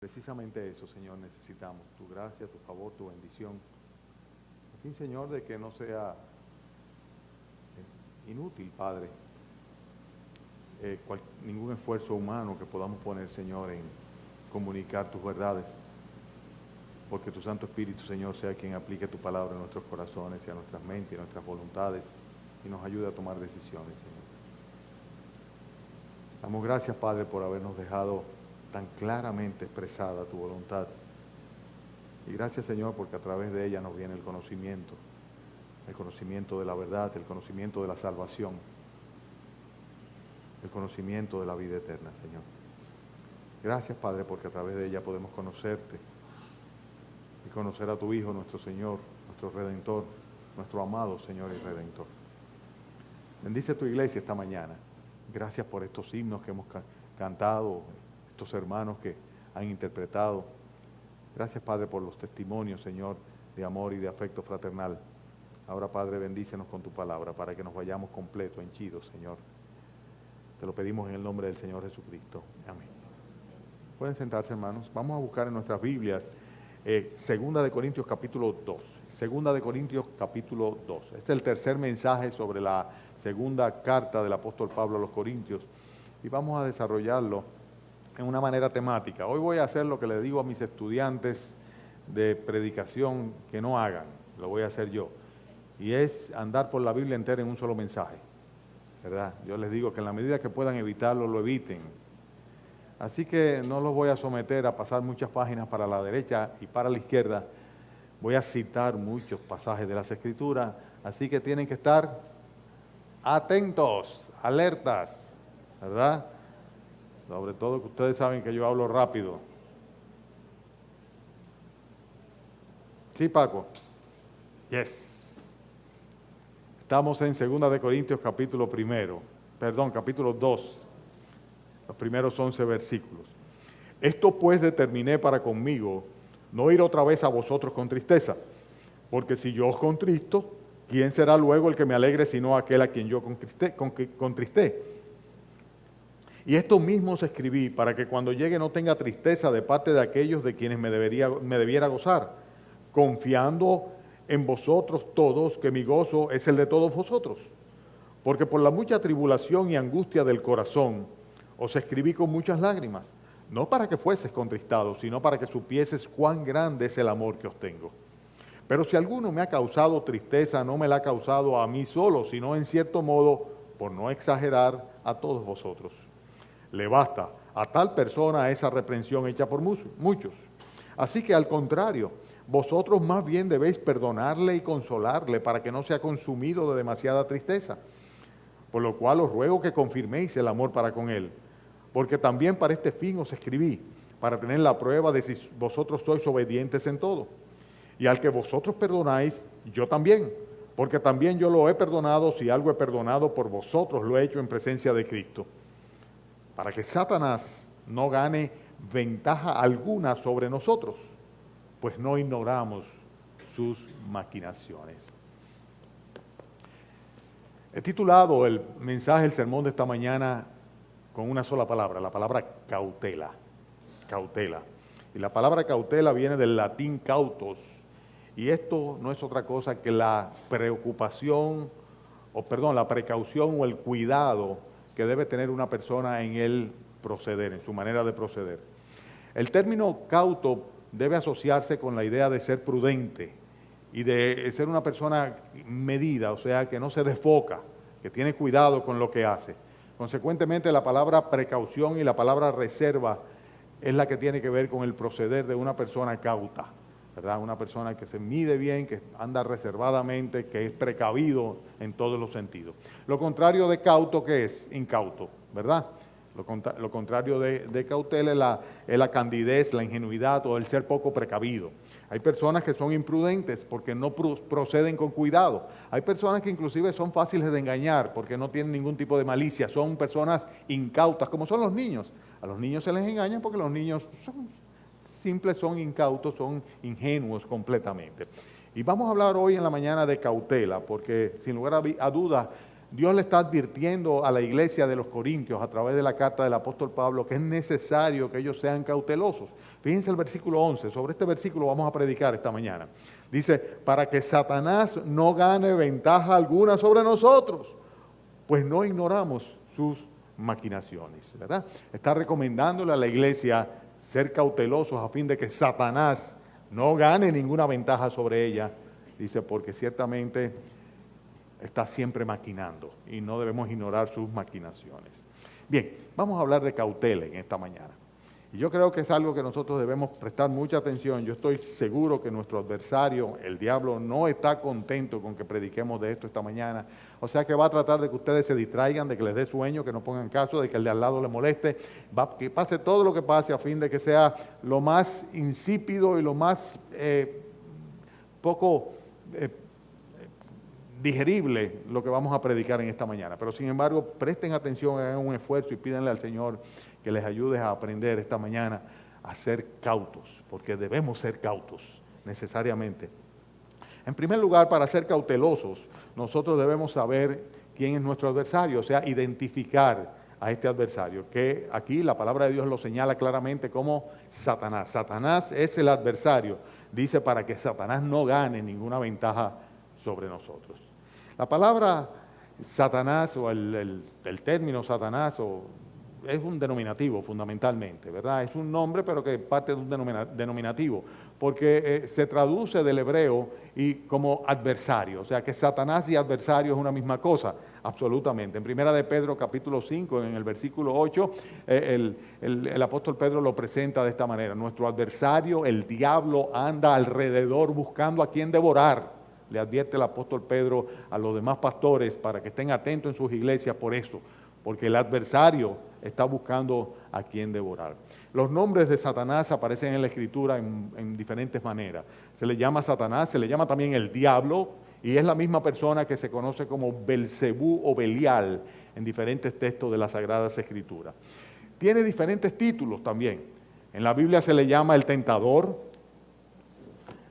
Precisamente eso, Señor, necesitamos, tu gracia, tu favor, tu bendición. En fin, Señor, de que no sea inútil, Padre, ningún esfuerzo humano que podamos poner, Señor, en comunicar tus verdades, porque tu Santo Espíritu, Señor, sea quien aplique tu palabra en nuestros corazones y a nuestras mentes y a nuestras voluntades y nos ayude a tomar decisiones, Señor. Damos gracias, Padre, por habernos dejado tan claramente expresada tu voluntad. Y gracias, Señor, porque a través de ella nos viene el conocimiento de la verdad, el conocimiento de la salvación, el conocimiento de la vida eterna, Señor. Gracias, Padre, porque a través de ella podemos conocerte y conocer a tu Hijo, nuestro Señor, nuestro Redentor, nuestro amado Señor y Redentor. Bendice tu iglesia esta mañana. Gracias por estos himnos que hemos cantado, estos hermanos que han interpretado. Gracias, Padre, por los testimonios, Señor, de amor y de afecto fraternal. Ahora, Padre, bendícenos con tu palabra para que nos vayamos completos, henchidos, Señor. Te lo pedimos en el nombre del Señor Jesucristo. Amén. Pueden sentarse, hermanos. Vamos a buscar en nuestras Biblias Segunda de Corintios capítulo 2. Segunda de Corintios capítulo 2. Este es el tercer mensaje sobre la segunda carta del apóstol Pablo a los Corintios. Y vamos a desarrollarlo en una manera temática. Hoy voy a hacer lo que le digo a mis estudiantes de predicación que no hagan. Lo voy a hacer yo. Y es andar por la Biblia entera en un solo mensaje, ¿verdad? Yo les digo que en la medida que puedan evitarlo, lo eviten. Así que no los voy a someter a pasar muchas páginas para la derecha y para la izquierda. Voy a citar muchos pasajes de las Escrituras, así que tienen que estar atentos, alertas, ¿verdad? Sobre todo que ustedes saben que yo hablo rápido. ¿Sí, Paco? Yes. Estamos en 2 de Corintios capítulo 2, los primeros 11 versículos. Esto pues determiné para conmigo, no ir otra vez a vosotros con tristeza, porque si yo os contristo, ¿quién será luego el que me alegre sino aquel a quien yo contristé? Y esto mismo os escribí para que cuando llegue no tenga tristeza de parte de aquellos de quienes me debiera gozar, confiando en vosotros todos, que mi gozo es el de todos vosotros. Porque por la mucha tribulación y angustia del corazón, os escribí con muchas lágrimas, no para que fueses contristados, sino para que supieses cuán grande es el amor que os tengo. Pero si alguno me ha causado tristeza, no me la ha causado a mí solo, sino en cierto modo, por no exagerar, a todos vosotros. Le basta a tal persona esa reprensión hecha por muchos. Así que al contrario, vosotros más bien debéis perdonarle y consolarle para que no sea consumido de demasiada tristeza. Por lo cual os ruego que confirméis el amor para con él. Porque también para este fin os escribí, para tener la prueba de si vosotros sois obedientes en todo. Y al que vosotros perdonáis, yo también. Porque también yo lo he perdonado, si algo he perdonado por vosotros, lo he hecho en presencia de Cristo. Para que Satanás no gane ventaja alguna sobre nosotros, pues no ignoramos sus maquinaciones. He titulado el mensaje, el sermón de esta mañana, con una sola palabra, la palabra cautela. Cautela. Y la palabra cautela viene del latín cautos, y esto no es otra cosa que la precaución o el cuidado que debe tener una persona en el proceder, en su manera de proceder. El término cauto debe asociarse con la idea de ser prudente y de ser una persona medida, o sea, que no se desfoca, que tiene cuidado con lo que hace. Consecuentemente, la palabra precaución y la palabra reserva es la que tiene que ver con el proceder de una persona cauta, ¿verdad? Una persona que se mide bien, que anda reservadamente, que es precavido en todos los sentidos. Lo contrario de cauto, ¿qué es? Incauto, ¿verdad? Lo contrario de cautela es la candidez, la ingenuidad o el ser poco precavido. Hay personas que son imprudentes porque no proceden con cuidado. Hay personas que inclusive son fáciles de engañar porque no tienen ningún tipo de malicia. Son personas incautas, como son los niños. A los niños se les engaña porque los niños son incautos, son ingenuos completamente. Y vamos a hablar hoy en la mañana de cautela, porque sin lugar a dudas, Dios le está advirtiendo a la iglesia de los Corintios a través de la carta del apóstol Pablo que es necesario que ellos sean cautelosos. Fíjense el versículo 11, sobre este versículo vamos a predicar esta mañana. Dice, para que Satanás no gane ventaja alguna sobre nosotros, pues no ignoramos sus maquinaciones, ¿verdad? Está recomendándole a la iglesia ser cautelosos a fin de que Satanás no gane ninguna ventaja sobre ella. Dice, porque ciertamente está siempre maquinando y no debemos ignorar sus maquinaciones. Bien, vamos a hablar de cautela en esta mañana. Y yo creo que es algo que nosotros debemos prestar mucha atención. Yo estoy seguro que nuestro adversario, el diablo, no está contento con que prediquemos de esto esta mañana. O sea que va a tratar de que ustedes se distraigan, de que les dé sueño, que no pongan caso, de que el de al lado les moleste. Que pase todo lo que pase a fin de que sea lo más insípido y lo más poco digerible lo que vamos a predicar en esta mañana. Pero sin embargo, presten atención, hagan un esfuerzo y pídanle al Señor que les ayude a aprender esta mañana a ser cautos, porque debemos ser cautos necesariamente. En primer lugar, para ser cautelosos, nosotros debemos saber quién es nuestro adversario, o sea, identificar a este adversario, que aquí la palabra de Dios lo señala claramente como Satanás. Satanás es el adversario, dice, para que Satanás no gane ninguna ventaja sobre nosotros. La palabra Satanás o el término Satanás es un denominativo fundamentalmente, ¿verdad? Es un nombre pero que parte de un denominativo, porque se traduce del hebreo y como adversario, o sea que Satanás y adversario es una misma cosa, absolutamente. En Primera de Pedro capítulo 5, en el versículo 8, el apóstol Pedro lo presenta de esta manera: nuestro adversario, el diablo, anda alrededor buscando a quien devorar. Le advierte el apóstol Pedro a los demás pastores para que estén atentos en sus iglesias por esto, porque el adversario está buscando a quien devorar. Los nombres de Satanás aparecen en la Escritura en diferentes maneras. Se le llama Satanás, se le llama también el diablo, y es la misma persona que se conoce como Belcebú o Belial en diferentes textos de las Sagradas Escrituras. Tiene diferentes títulos también. En la Biblia se le llama el tentador,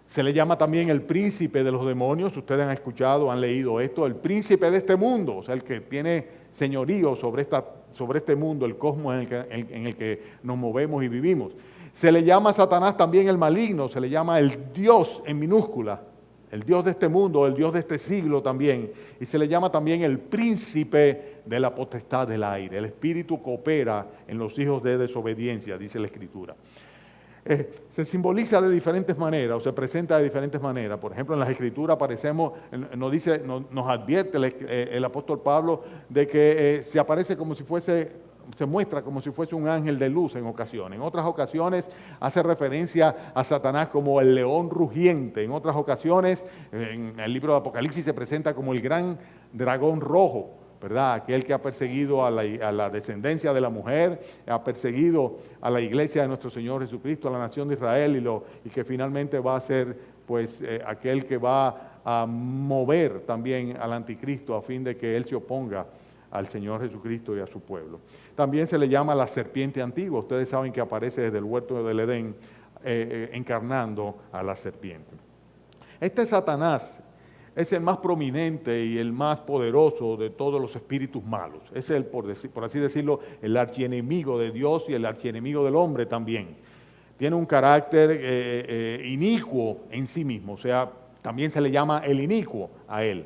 se le llama también el príncipe de los demonios. Ustedes han escuchado, han leído esto, el príncipe de este mundo, o sea, el que tiene señorío sobre este mundo, el cosmos en el que nos movemos y vivimos. Se le llama a Satanás también el maligno, se le llama el Dios en minúscula, el Dios de este mundo, el Dios de este siglo también. Y se le llama también el príncipe de la potestad del aire. El espíritu coopera en los hijos de desobediencia, dice la Escritura. Se simboliza de diferentes maneras o se presenta de diferentes maneras. Por ejemplo, en las Escrituras nos advierte el apóstol Pablo de que se aparece como si fuese, se muestra como si fuese un ángel de luz en ocasiones. En otras ocasiones hace referencia a Satanás como el león rugiente. En otras ocasiones, en el libro de Apocalipsis se presenta como el gran dragón rojo, ¿verdad? Aquel que ha perseguido a la descendencia de la mujer, ha perseguido a la iglesia de nuestro Señor Jesucristo, a la nación de Israel, y que finalmente va a ser pues aquel que va a mover también al anticristo a fin de que él se oponga al Señor Jesucristo y a su pueblo. También se le llama la serpiente antigua. Ustedes saben que aparece desde el huerto del Edén encarnando a la serpiente. Este Satanás es el más prominente y el más poderoso de todos los espíritus malos. Es el, por así decirlo, el archienemigo de Dios y el archienemigo del hombre también. Tiene un carácter inicuo en sí mismo, o sea, también se le llama el inicuo a él.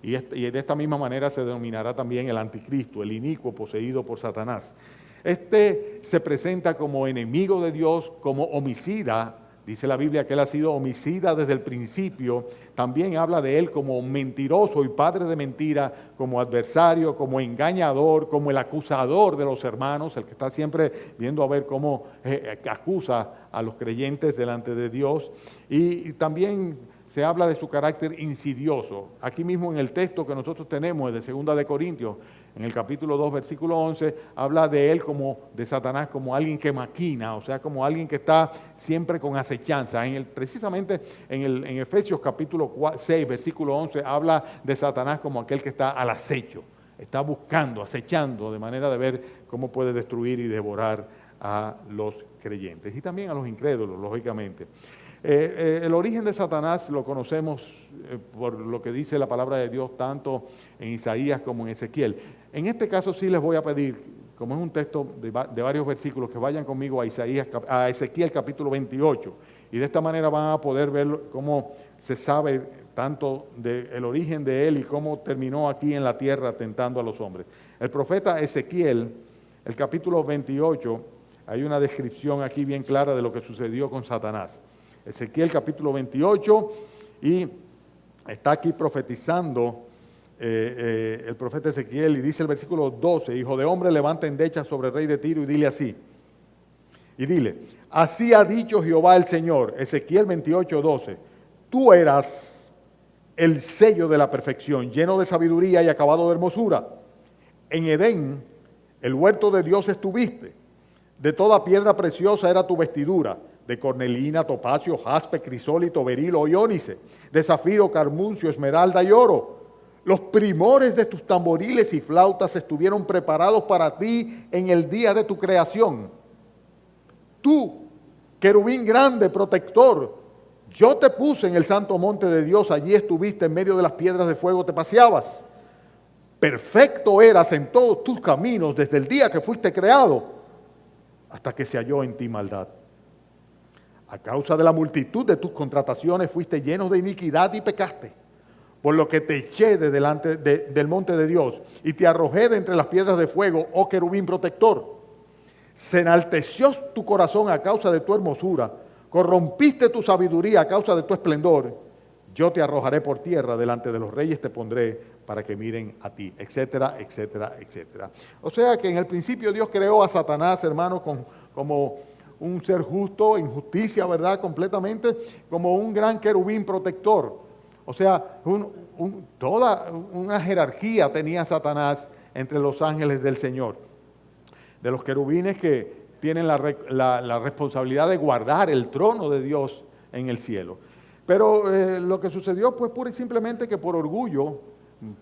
Y de esta misma manera se denominará también el anticristo, el inicuo poseído por Satanás. Este se presenta como enemigo de Dios, como homicida. Dice la Biblia que él ha sido homicida desde el principio. También habla de él como mentiroso y padre de mentira, como adversario, como engañador, como el acusador de los hermanos, el que está siempre viendo a ver cómo acusa a los creyentes delante de Dios. Y también se habla de su carácter insidioso. Aquí mismo en el texto que nosotros tenemos de 2 de Corintios, en el capítulo 2, versículo 11, habla de él de Satanás, como alguien que maquina, o sea, como alguien que está siempre con acechanza. Precisamente en Efesios capítulo 6, versículo 11, habla de Satanás como aquel que está al acecho, está buscando, acechando, de manera de ver cómo puede destruir y devorar a los creyentes y también a los incrédulos, lógicamente. El origen de Satanás lo conocemos por lo que dice la palabra de Dios tanto en Isaías como en Ezequiel. En este caso sí les voy a pedir, como es un texto de varios versículos, que vayan conmigo a Ezequiel capítulo 28. Y de esta manera van a poder ver cómo se sabe tanto del origen de él y cómo terminó aquí en la tierra tentando a los hombres. El profeta Ezequiel, el capítulo 28, hay una descripción aquí bien clara de lo que sucedió con Satanás. Ezequiel capítulo 28, y está aquí profetizando el profeta Ezequiel, y dice el versículo 12, hijo de hombre, levanta endecha sobre el rey de Tiro y dile así. Y dile, así ha dicho Jehová el Señor, Ezequiel 28, 12, tú eras el sello de la perfección, lleno de sabiduría y acabado de hermosura. En Edén, el huerto de Dios estuviste. De toda piedra preciosa era tu vestidura, de cornelina, topacio, jaspe, crisólito, berilo y ónice, de zafiro, carmuncio, esmeralda y oro. Los primores de tus tamboriles y flautas estuvieron preparados para ti en el día de tu creación. Tú, querubín grande, protector, yo te puse en el santo monte de Dios, allí estuviste en medio de las piedras de fuego, te paseabas. Perfecto eras en todos tus caminos desde el día que fuiste creado, hasta que se halló en ti maldad. A causa de la multitud de tus contrataciones fuiste lleno de iniquidad y pecaste, por lo que te eché de delante del monte de Dios y te arrojé de entre las piedras de fuego, oh querubín protector. Se enalteció tu corazón a causa de tu hermosura, corrompiste tu sabiduría a causa de tu esplendor. Yo te arrojaré por tierra, delante de los reyes te pondré para que miren a ti, etcétera, etcétera, etcétera. O sea que en el principio Dios creó a Satanás, hermano, como un ser justo, en justicia, ¿verdad? Completamente, como un gran querubín protector. O sea, toda una jerarquía tenía Satanás entre los ángeles del Señor. De los querubines que tienen la responsabilidad de guardar el trono de Dios en el cielo. Pero lo que sucedió, pues pura y simplemente que por orgullo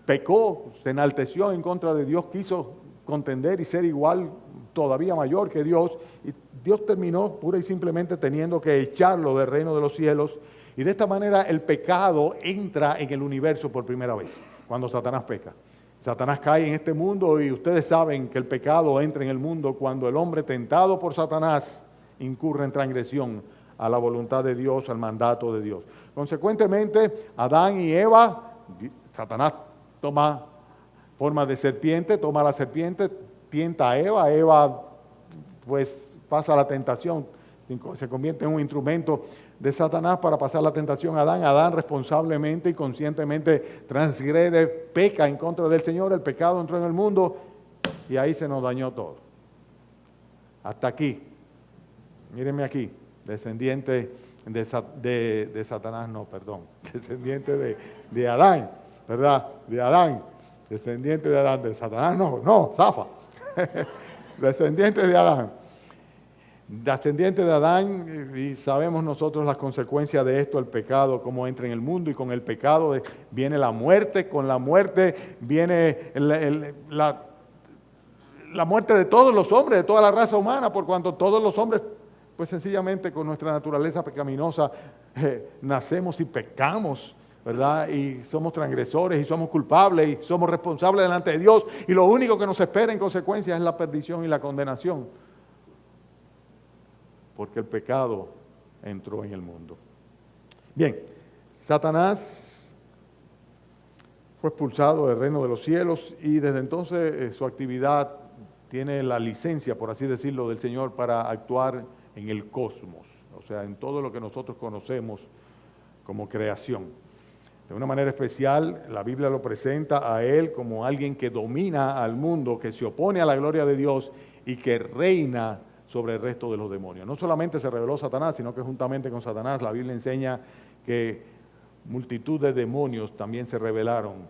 pecó, se enalteció en contra de Dios, quiso contender y ser igual, todavía mayor que Dios, y Dios terminó pura y simplemente teniendo que echarlo del reino de los cielos, y de esta manera el pecado entra en el universo por primera vez, cuando Satanás peca. Satanás cae en este mundo y ustedes saben que el pecado entra en el mundo cuando el hombre tentado por Satanás incurre en transgresión a la voluntad de Dios, al mandato de Dios. Consecuentemente, Adán y Eva, Satanás toma forma de serpiente, toma la serpiente, tienta a Eva, Eva pues pasa la tentación, se convierte en un instrumento de Satanás para pasar la tentación a Adán. Adán responsablemente y conscientemente transgrede, peca en contra del Señor, el pecado entró en el mundo y ahí se nos dañó todo. Hasta aquí, mírenme aquí, descendiente de Satanás, no, perdón, descendiente de Adán, ¿verdad? De Adán, descendiente de Adán, de Satanás, no, zafa, descendiente de Adán. Descendiente de Adán, y sabemos nosotros las consecuencias de esto, el pecado, cómo entra en el mundo, y con el pecado viene la muerte, con la muerte viene la muerte de todos los hombres, de toda la raza humana, por cuanto todos los hombres, pues sencillamente con nuestra naturaleza pecaminosa, nacemos y pecamos, ¿verdad? Y somos transgresores y somos culpables y somos responsables delante de Dios, y lo único que nos espera en consecuencia es la perdición y la condenación. Porque el pecado entró en el mundo. Bien, Satanás fue expulsado del reino de los cielos y desde entonces su actividad tiene la licencia, por así decirlo, del Señor para actuar en el cosmos, o sea, en todo lo que nosotros conocemos como creación. De una manera especial, la Biblia lo presenta a él como alguien que domina al mundo, que se opone a la gloria de Dios y que reina sobre el resto de los demonios. No solamente se reveló Satanás, sino que juntamente con Satanás la Biblia enseña que multitud de demonios también se rebelaron.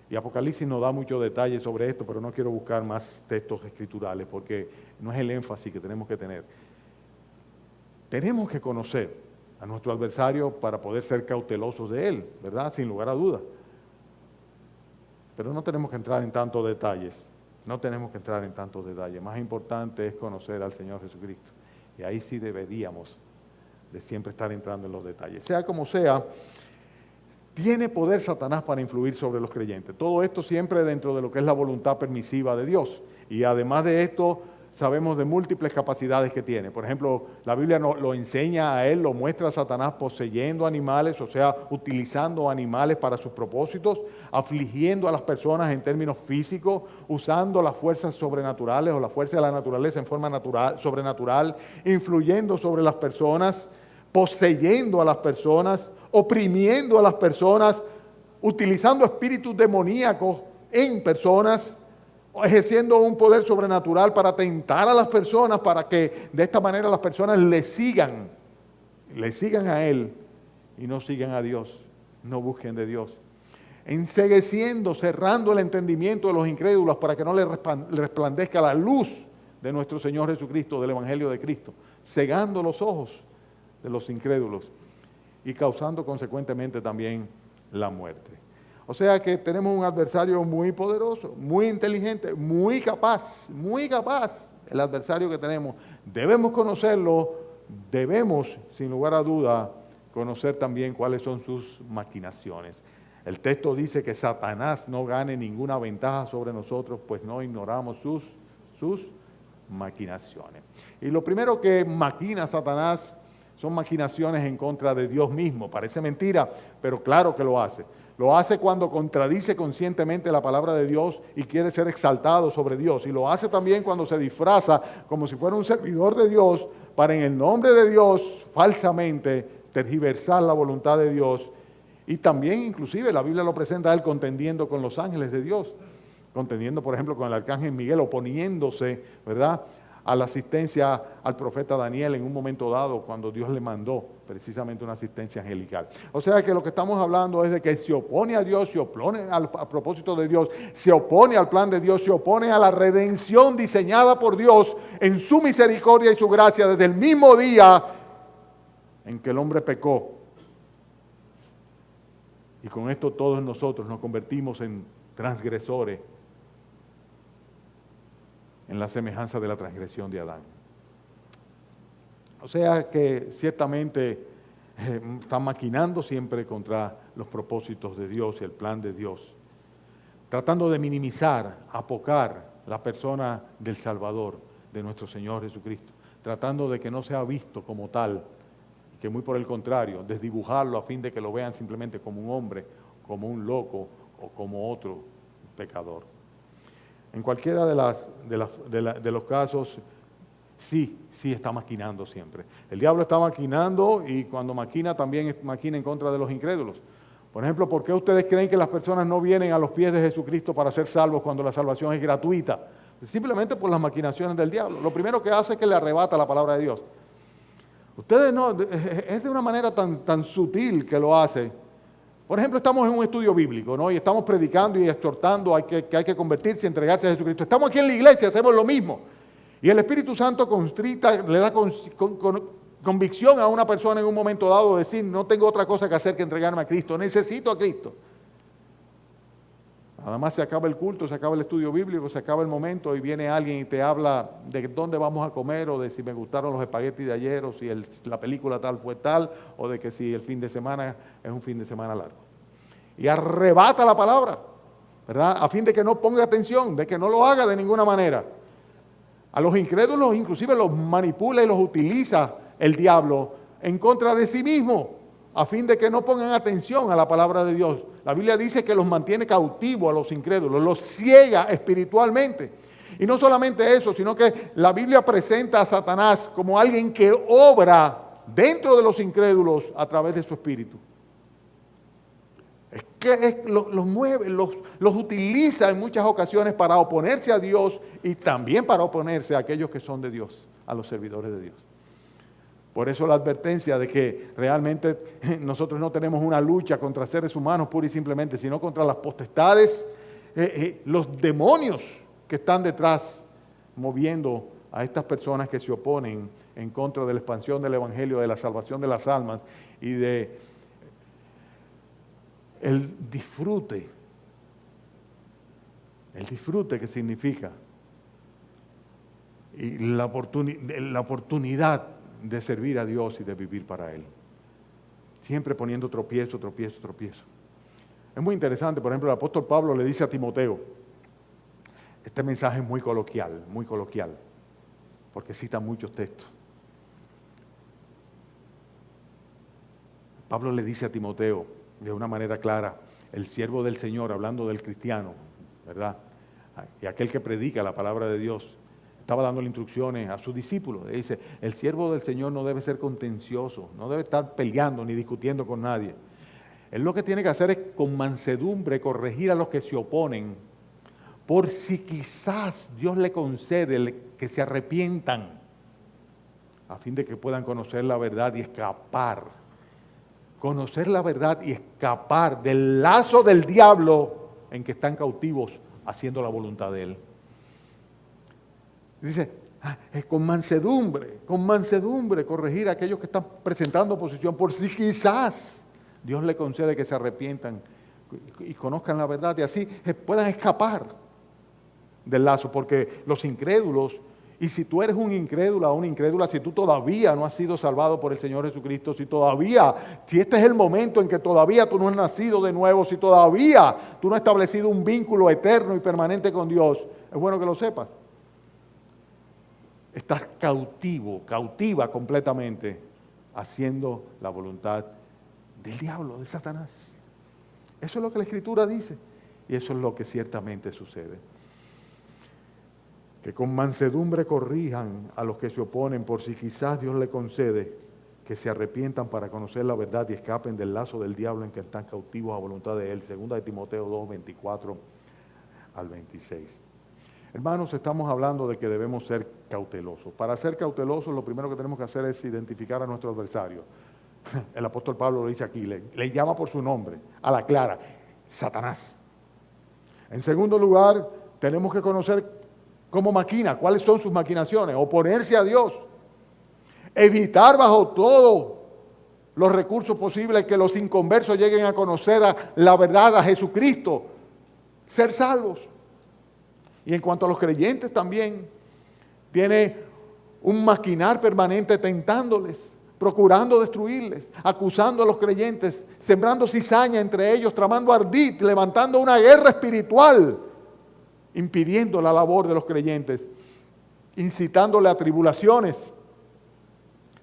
Y Apocalipsis nos da muchos detalles sobre esto, pero no quiero buscar más textos escriturales porque no es el énfasis que tenemos que tener. Tenemos que conocer a nuestro adversario para poder ser cautelosos de él, ¿verdad? Sin lugar a dudas. Pero no tenemos que entrar en tantos detalles. No tenemos que entrar en tantos detalles. Más importante es conocer al Señor Jesucristo. Y ahí sí deberíamos de siempre estar entrando en los detalles. Sea como sea, tiene poder Satanás para influir sobre los creyentes. Todo esto siempre dentro de lo que es la voluntad permisiva de Dios. Y además de esto, sabemos de múltiples capacidades que tiene. Por ejemplo, la Biblia lo enseña a él, lo muestra a Satanás poseyendo animales, o sea, utilizando animales para sus propósitos, afligiendo a las personas en términos físicos, usando las fuerzas sobrenaturales o la fuerza de la naturaleza en forma sobrenatural, influyendo sobre las personas, poseyendo a las personas, oprimiendo a las personas, utilizando espíritus demoníacos en personas, ejerciendo un poder sobrenatural para tentar a las personas, para que de esta manera las personas le sigan a Él y no sigan a Dios, no busquen de Dios. Encegueciendo, cerrando el entendimiento de los incrédulos para que no les resplandezca la luz de nuestro Señor Jesucristo, del Evangelio de Cristo, cegando los ojos de los incrédulos y causando consecuentemente también la muerte. O sea que tenemos un adversario muy poderoso, muy inteligente, muy capaz, el adversario que tenemos. Debemos conocerlo, debemos, sin lugar a duda, conocer también cuáles son sus maquinaciones. El texto dice que Satanás no gane ninguna ventaja sobre nosotros, pues no ignoramos sus maquinaciones. Y lo primero que maquina Satanás son maquinaciones en contra de Dios mismo. Parece mentira, pero claro que lo hace. Lo hace cuando contradice conscientemente la palabra de Dios y quiere ser exaltado sobre Dios. Y lo hace también cuando se disfraza como si fuera un servidor de Dios para en el nombre de Dios falsamente tergiversar la voluntad de Dios. Y también inclusive la Biblia lo presenta a él contendiendo con los ángeles de Dios. Contendiendo, por ejemplo, con el arcángel Miguel, oponiéndose, ¿verdad?, a la asistencia al profeta Daniel en un momento dado cuando Dios le mandó precisamente una asistencia angelical. O sea que lo que estamos hablando es de que se opone a Dios, se opone al propósito de Dios, se opone al plan de Dios, se opone a la redención diseñada por Dios en su misericordia y su gracia desde el mismo día en que el hombre pecó. Y con esto todos nosotros nos convertimos en transgresores en la semejanza de la transgresión de Adán. O sea que ciertamente están maquinando siempre contra los propósitos de Dios y el plan de Dios, tratando de minimizar, apocar la persona del Salvador, de nuestro Señor Jesucristo, tratando de que no sea visto como tal, que muy por el contrario, desdibujarlo a fin de que lo vean simplemente como un hombre, como un loco o como otro pecador. En cualquiera de los casos, sí está maquinando siempre. El diablo está maquinando y cuando maquina también maquina en contra de los incrédulos. Por ejemplo, ¿por qué ustedes creen que las personas no vienen a los pies de Jesucristo para ser salvos cuando la salvación es gratuita? Simplemente por las maquinaciones del diablo. Lo primero que hace es que le arrebata la palabra de Dios. Ustedes no, es de una manera tan sutil que lo hace. Por ejemplo, estamos en un estudio bíblico, ¿no? Y estamos predicando y exhortando que hay que convertirse y entregarse a Jesucristo. Estamos aquí en la iglesia, hacemos lo mismo. Y el Espíritu Santo constrita, le da convicción a una persona en un momento dado de decir, no tengo otra cosa que hacer que entregarme a Cristo, necesito a Cristo. Nada más se acaba el culto, se acaba el estudio bíblico, se acaba el momento y viene alguien y te habla de dónde vamos a comer o de si me gustaron los espaguetis de ayer o si la película tal fue tal o de que si el fin de semana es un fin de semana largo. Y arrebata la palabra, ¿verdad? A fin de que no ponga atención, de que no lo haga de ninguna manera. A los incrédulos inclusive los manipula y los utiliza el diablo en contra de sí mismo, a fin de que no pongan atención a la palabra de Dios. La Biblia dice que los mantiene cautivos a los incrédulos, los ciega espiritualmente. Y no solamente eso, sino que la Biblia presenta a Satanás como alguien que obra dentro de los incrédulos a través de su espíritu. Es que los mueve, los utiliza en muchas ocasiones para oponerse a Dios y también para oponerse a aquellos que son de Dios, a los servidores de Dios. Por eso la advertencia de que realmente nosotros no tenemos una lucha contra seres humanos pura y simplemente, sino contra las potestades, los demonios que están detrás moviendo a estas personas que se oponen en contra de la expansión del Evangelio, de la salvación de las almas y de el disfrute que significa y la oportunidad de servir a Dios y de vivir para Él. Siempre poniendo tropiezo, tropiezo, tropiezo. Es muy interesante, por ejemplo, el apóstol Pablo le dice a Timoteo, este mensaje es muy coloquial, porque cita muchos textos. Pablo le dice a Timoteo, de una manera clara, el siervo del Señor, hablando del cristiano, ¿verdad? Y aquel que predica la palabra de Dios, estaba dándole instrucciones a sus discípulos. Le dice, el siervo del Señor no debe ser contencioso, no debe estar peleando ni discutiendo con nadie. Él lo que tiene que hacer es con mansedumbre corregir a los que se oponen, por si quizás Dios le concede que se arrepientan, a fin de que puedan conocer la verdad y escapar. Conocer la verdad y escapar del lazo del diablo en que están cautivos haciendo la voluntad de Él. Dice, con mansedumbre corregir a aquellos que están presentando oposición, por si quizás Dios le concede que se arrepientan y conozcan la verdad y así puedan escapar del lazo, porque los incrédulos, y si tú eres un incrédulo o una incrédula, si tú todavía no has sido salvado por el Señor Jesucristo, si este es el momento en que todavía tú no has nacido de nuevo, si todavía tú no has establecido un vínculo eterno y permanente con Dios, es bueno que lo sepas. Estás cautiva completamente, haciendo la voluntad del diablo, de Satanás. Eso es lo que la Escritura dice, y eso es lo que ciertamente sucede. Que con mansedumbre corrijan a los que se oponen, por si quizás Dios le concede que se arrepientan para conocer la verdad y escapen del lazo del diablo en que están cautivos a voluntad de Él. Segunda de Timoteo 2, 24 al 26. Hermanos, estamos hablando de que debemos ser cautelosos. Para ser cautelosos, lo primero que tenemos que hacer es identificar a nuestro adversario. El apóstol Pablo lo dice aquí, le llama por su nombre, a la clara, Satanás. En segundo lugar, tenemos que conocer cómo maquina, cuáles son sus maquinaciones, oponerse a Dios, evitar bajo todo los recursos posibles que los inconversos lleguen a conocer la verdad, a Jesucristo, ser salvos. Y en cuanto a los creyentes también, tiene un maquinar permanente tentándoles, procurando destruirles, acusando a los creyentes, sembrando cizaña entre ellos, tramando ardid, levantando una guerra espiritual, impidiendo la labor de los creyentes, incitándole a tribulaciones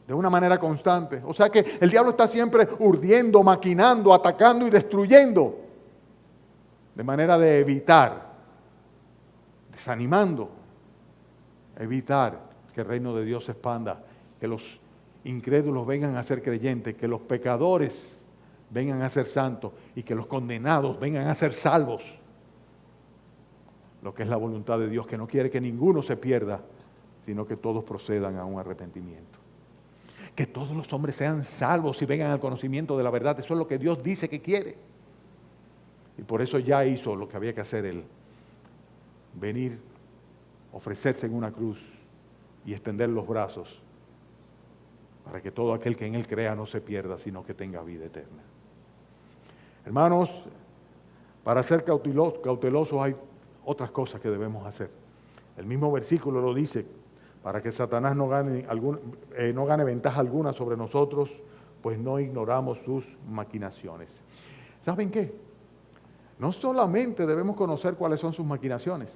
de una manera constante. O sea que el diablo está siempre urdiendo, maquinando, atacando y destruyendo, de manera de evitar, desanimando, evitar que el reino de Dios se expanda, que los incrédulos vengan a ser creyentes, que los pecadores vengan a ser santos y que los condenados vengan a ser salvos. Lo que es la voluntad de Dios, que no quiere que ninguno se pierda, sino que todos procedan a un arrepentimiento. Que todos los hombres sean salvos y vengan al conocimiento de la verdad. Eso es lo que Dios dice que quiere. Y por eso ya hizo lo que había que hacer Él. Venir, ofrecerse en una cruz y extender los brazos para que todo aquel que en Él crea no se pierda, sino que tenga vida eterna. Hermanos, para ser cautelosos hay otras cosas que debemos hacer. El mismo versículo lo dice, para que Satanás no gane ventaja alguna sobre nosotros, pues no ignoramos sus maquinaciones. ¿Saben qué? No solamente debemos conocer cuáles son sus maquinaciones.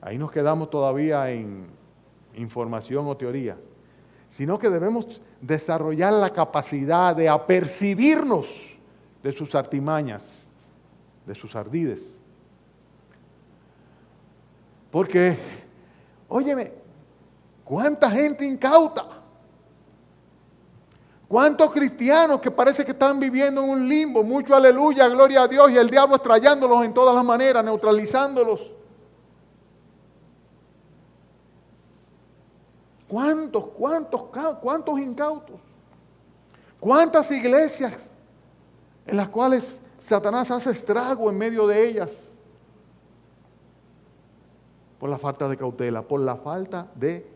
Ahí nos quedamos todavía en información o teoría, sino que debemos desarrollar la capacidad de apercibirnos de sus artimañas, de sus ardides. Porque, óyeme, ¿cuánta gente incauta? ¿Cuántos cristianos que parece que están viviendo en un limbo? Mucho aleluya, gloria a Dios, y el diablo estrellándolos en todas las maneras, neutralizándolos. ¿Cuántos incautos? ¿Cuántas iglesias en las cuales Satanás hace estrago en medio de ellas? Por la falta de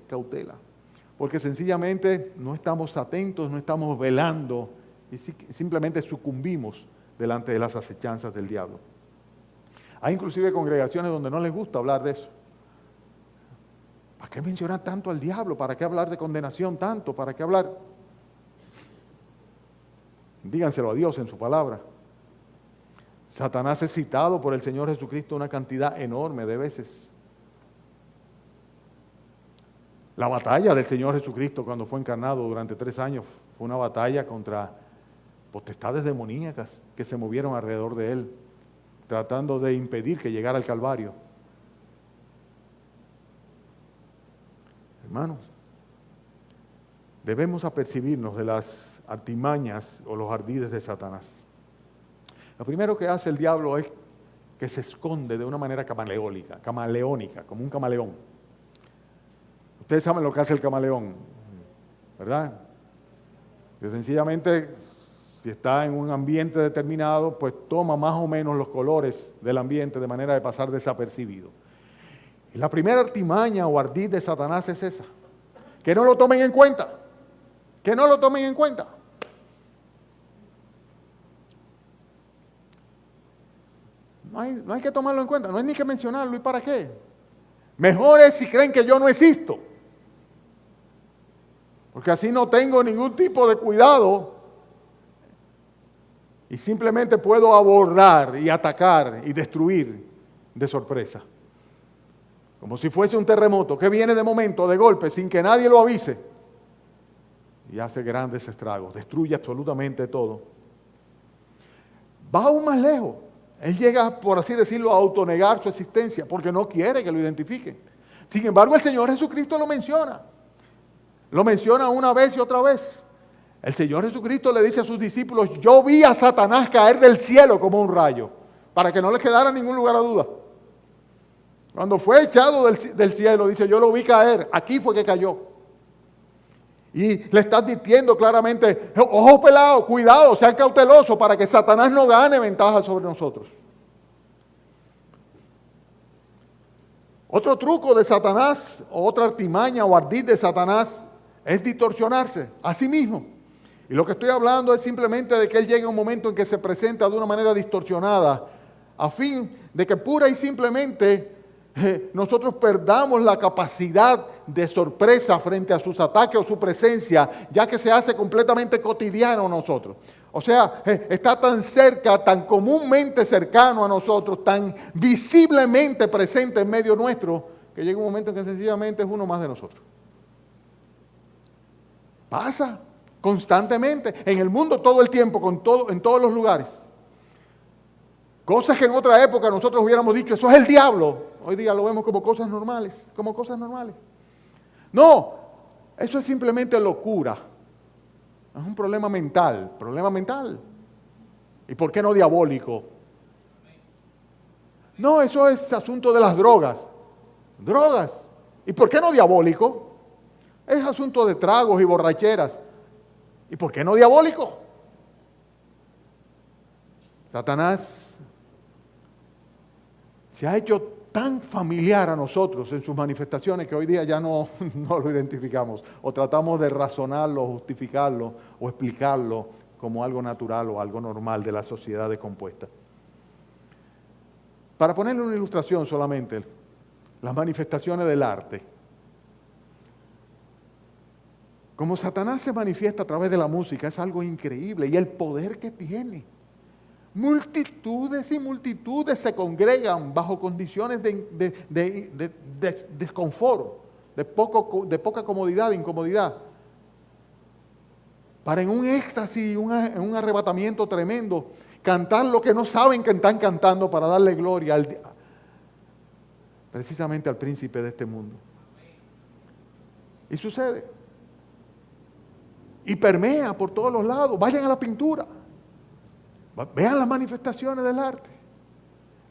cautela, porque sencillamente no estamos atentos, no estamos velando y simplemente sucumbimos delante de las acechanzas del diablo. Hay inclusive congregaciones donde no les gusta hablar de eso. ¿Para qué mencionar tanto al diablo? ¿Para qué hablar de condenación tanto? ¿Para qué hablar? Díganselo a Dios en su palabra. Satanás es citado por el Señor Jesucristo una cantidad enorme de veces. La batalla del Señor Jesucristo cuando fue encarnado durante 3 años fue una batalla contra potestades demoníacas que se movieron alrededor de él, tratando de impedir que llegara al Calvario. Hermanos, debemos apercibirnos de las artimañas o los ardides de Satanás. Lo primero que hace el diablo es que se esconde de una manera camaleónica, como un camaleón. Ustedes saben lo que hace el camaleón, ¿verdad? Que sencillamente, si está en un ambiente determinado, pues toma más o menos los colores del ambiente de manera de pasar desapercibido. Y la primera artimaña o ardid de Satanás es esa. Que no lo tomen en cuenta. Que no lo tomen en cuenta. No hay que tomarlo en cuenta, no hay ni que mencionarlo. ¿Y para qué? Mejor es si creen que yo no existo. Porque así no tengo ningún tipo de cuidado y simplemente puedo abordar y atacar y destruir de sorpresa. Como si fuese un terremoto que viene de momento, de golpe, sin que nadie lo avise y hace grandes estragos, destruye absolutamente todo. Va aún más lejos. Él llega, por así decirlo, a autonegar su existencia porque no quiere que lo identifiquen. Sin embargo, el Señor Jesucristo lo menciona. Lo menciona una vez y otra vez. El Señor Jesucristo le dice a sus discípulos, yo vi a Satanás caer del cielo como un rayo, para que no les quedara ningún lugar a duda. Cuando fue echado del cielo, dice, yo lo vi caer, aquí fue que cayó. Y le está advirtiendo claramente, ojo pelado, cuidado, sean cautelosos para que Satanás no gane ventaja sobre nosotros. Otro truco de Satanás, o otra artimaña o ardid de Satanás, es distorsionarse a sí mismo. Y lo que estoy hablando es simplemente de que él llegue a un momento en que se presenta de una manera distorsionada, a fin de que pura y simplemente nosotros perdamos la capacidad de sorpresa frente a sus ataques o su presencia, ya que se hace completamente cotidiano a nosotros. O sea, está tan cerca, tan comúnmente cercano a nosotros, tan visiblemente presente en medio nuestro, que llega un momento en que sencillamente es uno más de nosotros. Pasa constantemente, en el mundo todo el tiempo, en todos los lugares. Cosas que en otra época nosotros hubiéramos dicho, eso es el diablo. Hoy día lo vemos como cosas normales, No, eso es simplemente locura. Es un problema mental. ¿Y por qué no diabólico? No, eso es asunto de las drogas. Drogas. ¿Y por qué no diabólico? Es asunto de tragos y borracheras. ¿Y por qué no diabólico? Satanás se ha hecho tan familiar a nosotros en sus manifestaciones que hoy día ya no lo identificamos o tratamos de razonarlo, justificarlo o explicarlo como algo natural o algo normal de la sociedad descompuesta. Para ponerle una ilustración solamente, las manifestaciones del arte. Como Satanás se manifiesta a través de la música, es algo increíble y el poder que tiene. Multitudes y multitudes se congregan bajo condiciones de desconfort, de poca comodidad, de incomodidad, para en un éxtasis, en un arrebatamiento tremendo, cantar lo que no saben que están cantando para darle gloria precisamente al príncipe de este mundo. Y sucede. Y permea por todos los lados. Vayan a la pintura. Vean las manifestaciones del arte.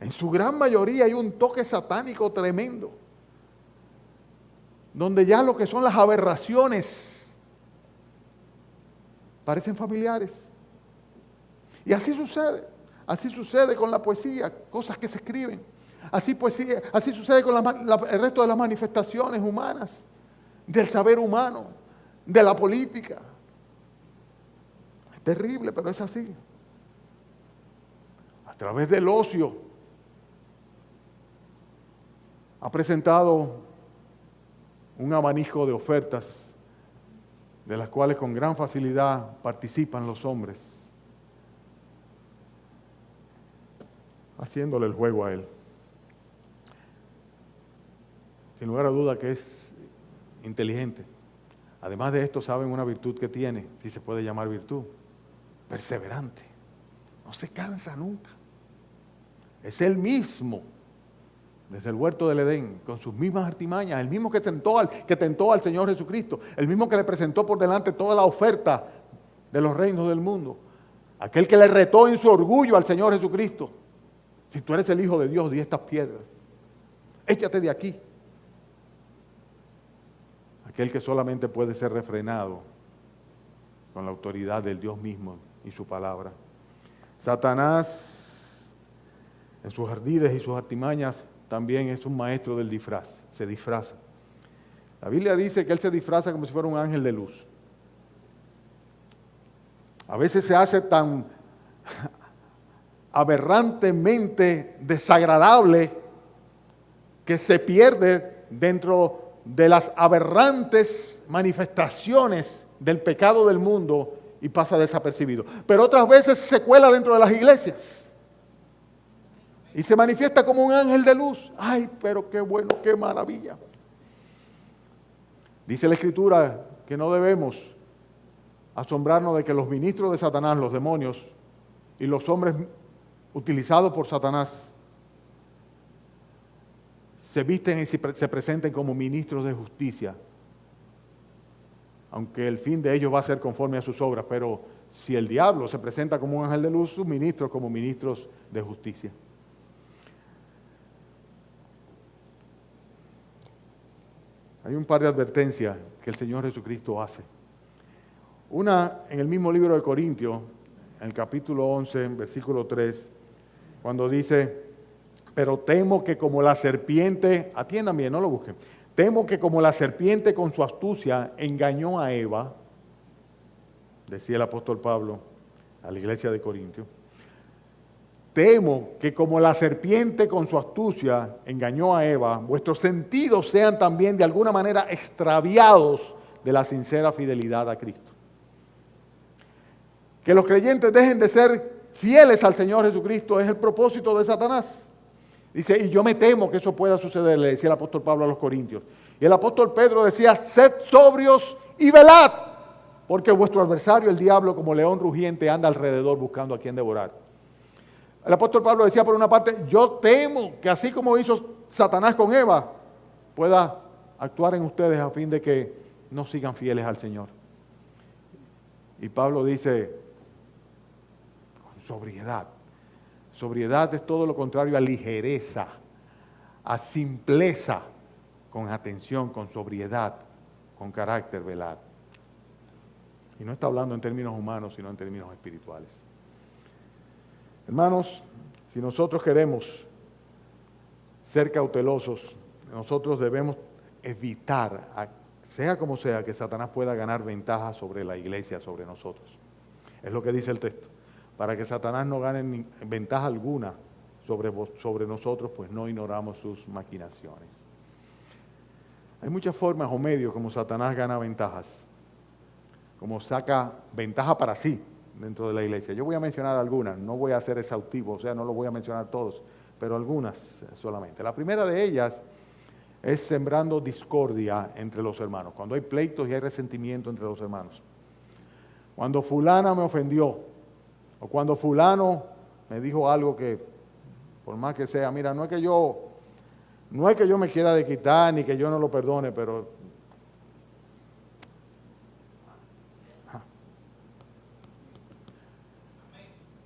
En su gran mayoría hay un toque satánico tremendo. Donde ya lo que son las aberraciones parecen familiares. Y así sucede. Así sucede con la poesía, cosas que se escriben. Así sucede con el resto de las manifestaciones humanas, del saber humano, de la política. Es terrible, pero es así. A través del ocio ha presentado un abanico de ofertas de las cuales con gran facilidad participan los hombres, haciéndole el juego a él. Sin lugar a duda que es inteligente. Además de esto, saben una virtud que tiene, si se puede llamar virtud, perseverante. No se cansa nunca. Es él mismo, desde el huerto del Edén, con sus mismas artimañas, el mismo que tentó al Señor Jesucristo, el mismo que le presentó por delante toda la oferta de los reinos del mundo, aquel que le retó en su orgullo al Señor Jesucristo. Si tú eres el Hijo de Dios, di estas piedras, échate de aquí. Aquel que solamente puede ser refrenado con la autoridad del Dios mismo y su palabra. Satanás, en sus ardides y sus artimañas, también es un maestro del disfraz, se disfraza. La Biblia dice que él se disfraza como si fuera un ángel de luz. A veces se hace tan aberrantemente desagradable que se pierde dentro de las aberrantes manifestaciones del pecado del mundo y pasa desapercibido. Pero otras veces se cuela dentro de las iglesias y se manifiesta como un ángel de luz. ¡Ay, pero qué bueno, qué maravilla! Dice la Escritura que no debemos asombrarnos de que los ministros de Satanás, los demonios y los hombres utilizados por Satanás se visten y se presenten como ministros de justicia, aunque el fin de ellos va a ser conforme a sus obras. Pero si el diablo se presenta como un ángel de luz, sus ministros como ministros de justicia. Hay un par de advertencias que el Señor Jesucristo hace. Una en el mismo libro de Corintios, en el capítulo 11, versículo 3, cuando dice: pero temo que como la serpiente, atiendan bien, no lo busquen, temo que como la serpiente con su astucia engañó a Eva, decía el apóstol Pablo a la iglesia de Corintios, temo que como la serpiente con su astucia engañó a Eva, vuestros sentidos sean también de alguna manera extraviados de la sincera fidelidad a Cristo. Que los creyentes dejen de ser fieles al Señor Jesucristo es el propósito de Satanás. Dice, y yo me temo que eso pueda suceder, le decía el apóstol Pablo a los Corintios. Y el apóstol Pedro decía, sed sobrios y velad, porque vuestro adversario, el diablo, como león rugiente, anda alrededor buscando a quien devorar. El apóstol Pablo decía por una parte, yo temo que así como hizo Satanás con Eva, pueda actuar en ustedes a fin de que no sigan fieles al Señor. Y Pablo dice, con sobriedad. Sobriedad es todo lo contrario a ligereza, a simpleza, con atención, con sobriedad, con carácter, velad. Y no está hablando en términos humanos, sino en términos espirituales. Hermanos, si nosotros queremos ser cautelosos, nosotros debemos evitar, sea como sea, que Satanás pueda ganar ventaja sobre la iglesia, sobre nosotros. Es lo que dice el texto. Para que Satanás no gane ventaja alguna sobre nosotros, pues no ignoramos sus maquinaciones. Hay muchas formas o medios como Satanás gana ventajas, como saca ventaja para sí dentro de la iglesia. Yo voy a mencionar algunas, no voy a ser exhaustivo, o sea, no los voy a mencionar todos, pero algunas solamente. La primera de ellas es sembrando discordia entre los hermanos, cuando hay pleitos y hay resentimiento entre los hermanos. Cuando fulana me ofendió, o cuando fulano me dijo algo que, por más que sea, mira, no es que yo me quiera desquitar, ni que yo no lo perdone, pero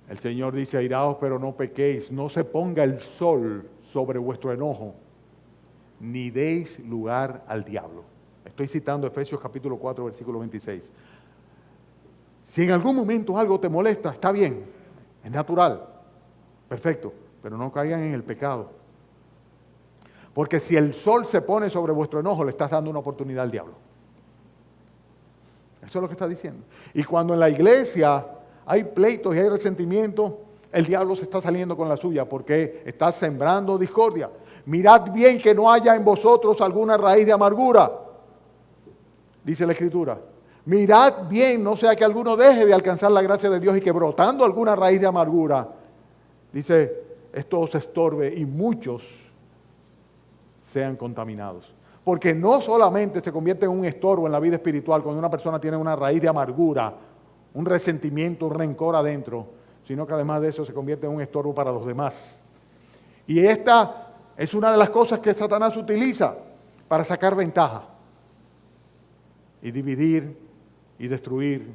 el Señor dice, airaos, pero no pequéis, no se ponga el sol sobre vuestro enojo, ni deis lugar al diablo. Estoy citando Efesios capítulo 4, versículo 26. Si en algún momento algo te molesta, está bien, es natural, perfecto, pero no caigan en el pecado. Porque si el sol se pone sobre vuestro enojo, le estás dando una oportunidad al diablo. Eso es lo que está diciendo. Y cuando en la iglesia hay pleitos y hay resentimiento, el diablo se está saliendo con la suya porque está sembrando discordia. Mirad bien que no haya en vosotros alguna raíz de amargura. dice la Escritura. Mirad bien, no sea que alguno deje de alcanzar la gracia de Dios y que brotando alguna raíz de amargura, dice, esto os estorbe y muchos sean contaminados. Porque no solamente se convierte en un estorbo en la vida espiritual cuando una persona tiene una raíz de amargura, un resentimiento, un rencor adentro, sino que además de eso se convierte en un estorbo para los demás. Y esta es una de las cosas que Satanás utiliza para sacar ventaja y dividir y destruir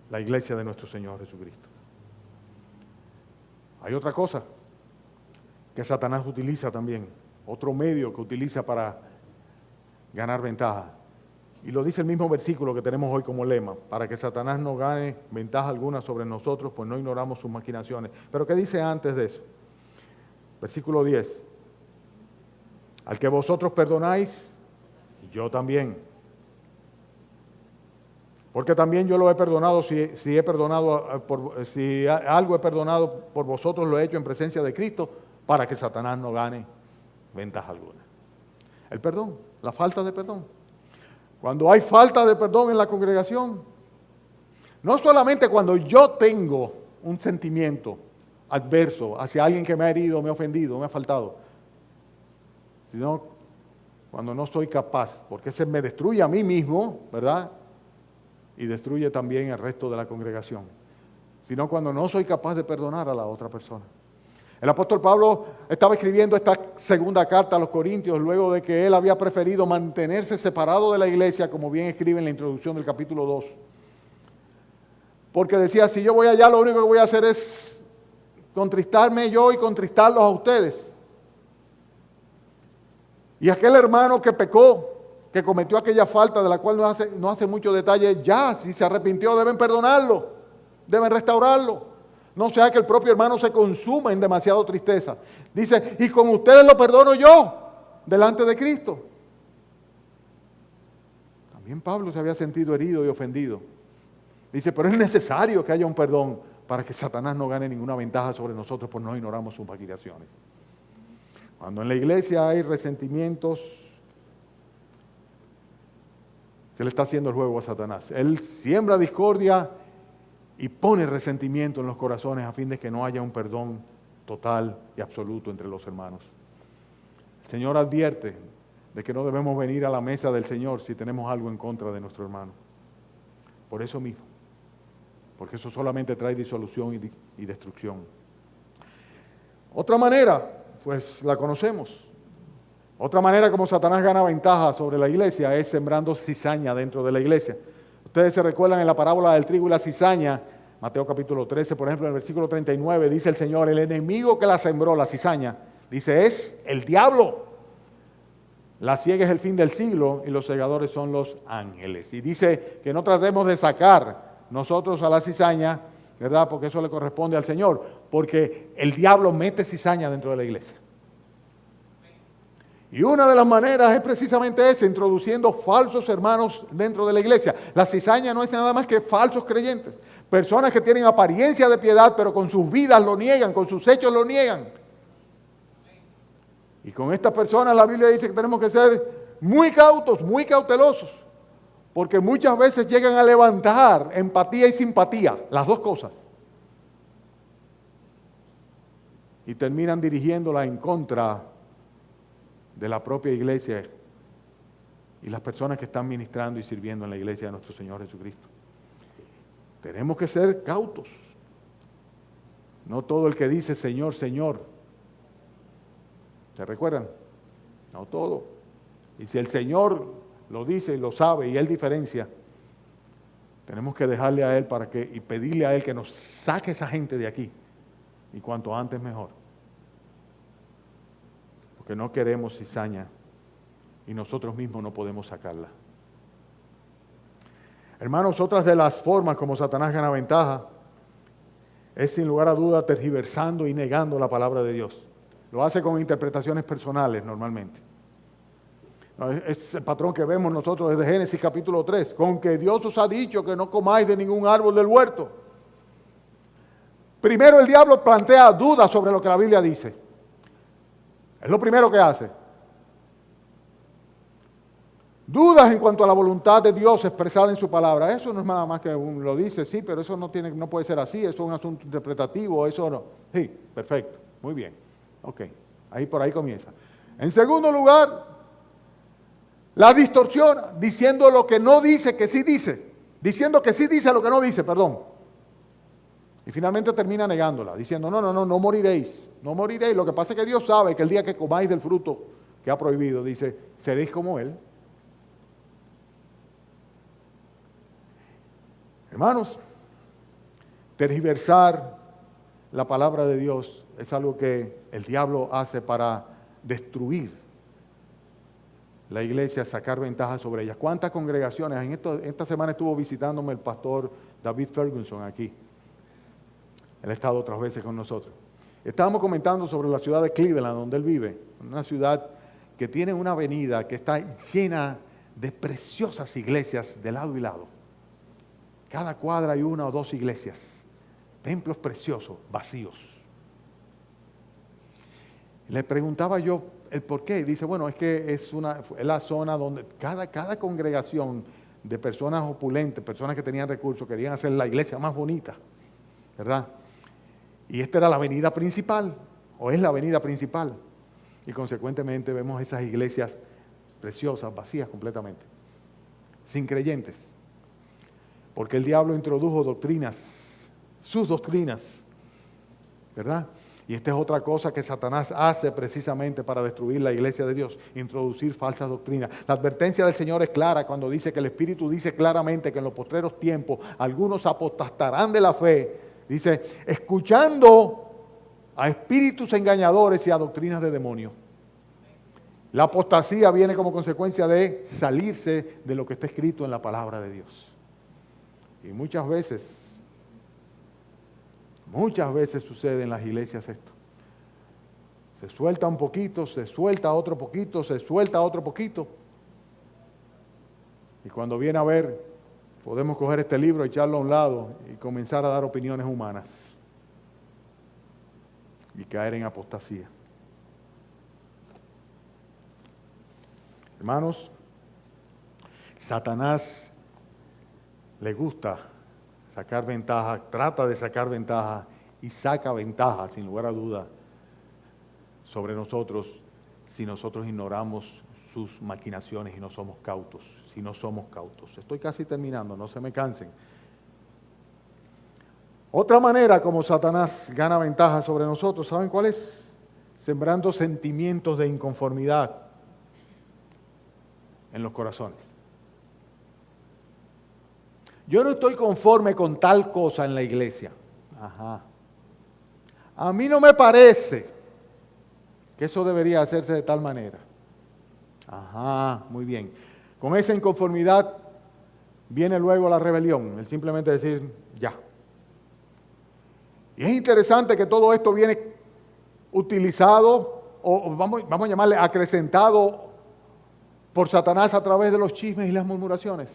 la iglesia de nuestro Señor Jesucristo. Hay otra cosa que Satanás utiliza también, otro medio que utiliza para ganar ventaja. Y lo dice el mismo versículo que tenemos hoy como lema, para que Satanás no gane ventaja alguna sobre nosotros, pues no ignoramos sus maquinaciones. Pero ¿qué dice antes de eso? Versículo 10. Al que vosotros perdonáis, yo también. Porque también yo lo he perdonado, si algo he perdonado por vosotros, lo he hecho en presencia de Cristo, para que Satanás no gane ventaja alguna. El perdón, la falta de perdón. Cuando hay falta de perdón en la congregación, no solamente cuando yo tengo un sentimiento adverso hacia alguien que me ha herido, me ha ofendido, me ha faltado, sino cuando no soy capaz, porque ese me destruye a mí mismo, ¿verdad? Y destruye también al resto de la congregación, sino cuando no soy capaz de perdonar a la otra persona. El apóstol Pablo estaba escribiendo esta segunda carta a los Corintios luego de que él había preferido mantenerse separado de la iglesia, como bien escribe en la introducción del capítulo 2. Porque decía, si yo voy allá, lo único que voy a hacer es contristarme yo y contristarlos a ustedes. Y aquel hermano que pecó, que cometió aquella falta de la cual no hace mucho detalle, ya, si se arrepintió, deben perdonarlo, deben restaurarlo. No sea que el propio hermano se consuma en demasiada tristeza. Dice, y como ustedes lo perdono yo, delante de Cristo. También Pablo se había sentido herido y ofendido. Dice, pero es necesario que haya un perdón para que Satanás no gane ninguna ventaja sobre nosotros, pues no ignoramos sus maquinaciones. Cuando en la iglesia hay resentimientos, se le está haciendo el juego a Satanás. Él siembra discordia y pone resentimiento en los corazones a fin de que no haya un perdón total y absoluto entre los hermanos. El Señor advierte de que no debemos venir a la mesa del Señor si tenemos algo en contra de nuestro hermano. Por eso mismo, porque eso solamente trae disolución y destrucción. Otra manera, pues la conocemos. Otra manera como Satanás gana ventaja sobre la iglesia es sembrando cizaña dentro de la iglesia. Ustedes se recuerdan en la parábola del trigo y la cizaña, Mateo capítulo 13, por ejemplo, en el versículo 39, dice el Señor, el enemigo que la sembró, la cizaña, dice, es el diablo. La siega es el fin del siglo y los segadores son los ángeles. Y dice que no tratemos de sacar nosotros a la cizaña, ¿verdad? Porque eso le corresponde al Señor, porque el diablo mete cizaña dentro de la iglesia. Y una de las maneras es precisamente esa, introduciendo falsos hermanos dentro de la iglesia. La cizaña no es nada más que falsos creyentes. Personas que tienen apariencia de piedad, pero con sus vidas lo niegan, con sus hechos lo niegan. Y con estas personas la Biblia dice que tenemos que ser muy cautos, muy cautelosos. Porque muchas veces llegan a levantar empatía y simpatía, las dos cosas. Y terminan dirigiéndola en contra de la propia iglesia y las personas que están ministrando y sirviendo en la iglesia de nuestro Señor Jesucristo. Tenemos que ser cautos. No todo el que dice Señor, Señor. ¿Se recuerdan? No todo. Y si el Señor lo dice y lo sabe y Él diferencia, tenemos que dejarle a Él y pedirle a Él que nos saque esa gente de aquí. Y cuanto antes mejor. Porque no queremos cizaña y nosotros mismos no podemos sacarla. Hermanos, otras de las formas como Satanás gana ventaja es sin lugar a duda tergiversando y negando la palabra de Dios. Lo hace con interpretaciones personales normalmente. Es el patrón que vemos nosotros desde Génesis capítulo 3, con que Dios os ha dicho que no comáis de ningún árbol del huerto. Primero el diablo plantea dudas sobre lo que la Biblia dice. Es lo primero que hace. Dudas en cuanto a la voluntad de Dios expresada en su palabra. Eso no es nada más que lo dice, sí, pero eso no puede ser así, eso es un asunto interpretativo, eso no. Sí, perfecto, muy bien. Ok, por ahí comienza. En segundo lugar, la distorsión, diciendo lo que no dice, que sí dice. Diciendo que sí dice lo que no dice, perdón. Y finalmente termina negándola, diciendo, no moriréis, no moriréis. Lo que pasa es que Dios sabe que el día que comáis del fruto que ha prohibido, dice, seréis como Él. Hermanos, tergiversar la palabra de Dios es algo que el diablo hace para destruir la iglesia, sacar ventajas sobre ella. ¿Cuántas congregaciones? Esta semana estuvo visitándome el pastor David Ferguson aquí. Él ha estado otras veces con nosotros. Estábamos comentando sobre la ciudad de Cleveland, donde él vive. Una ciudad que tiene una avenida que está llena de preciosas iglesias de lado y lado. Cada cuadra hay una o dos iglesias, templos preciosos, vacíos. Le preguntaba yo el por qué. Y dice, bueno, es que es la zona donde cada congregación de personas opulentes, personas que tenían recursos, querían hacer la iglesia más bonita, ¿verdad? Y esta era la avenida principal, o es la avenida principal. Y consecuentemente vemos esas iglesias preciosas, vacías completamente, sin creyentes. Porque el diablo introdujo doctrinas, sus doctrinas, ¿verdad? Y esta es otra cosa que Satanás hace precisamente para destruir la iglesia de Dios, introducir falsas doctrinas. La advertencia del Señor es clara cuando dice que el Espíritu dice claramente que en los postreros tiempos algunos apostatarán de la fe. Dice, escuchando a espíritus engañadores y a doctrinas de demonios. La apostasía viene como consecuencia de salirse de lo que está escrito en la palabra de Dios. Y muchas veces sucede en las iglesias esto. Se suelta un poquito, se suelta otro poquito, se suelta otro poquito. Y cuando viene a ver, podemos coger este libro, echarlo a un lado y comenzar a dar opiniones humanas. Y caer en apostasía. Hermanos, Satanás le gusta sacar ventaja, trata de sacar ventaja y saca ventaja, sin lugar a duda, sobre nosotros si nosotros ignoramos sus maquinaciones y no somos cautos, si no somos cautos. Estoy casi terminando, no se me cansen. Otra manera como Satanás gana ventaja sobre nosotros, ¿saben cuál es? Sembrando sentimientos de inconformidad en los corazones. Yo no estoy conforme con tal cosa en la iglesia. Ajá. A mí no me parece que eso debería hacerse de tal manera. Ajá, muy bien. Con esa inconformidad viene luego la rebelión, el simplemente decir ya. Y es interesante que todo esto viene utilizado, o vamos a llamarle acrecentado por Satanás a través de los chismes y las murmuraciones.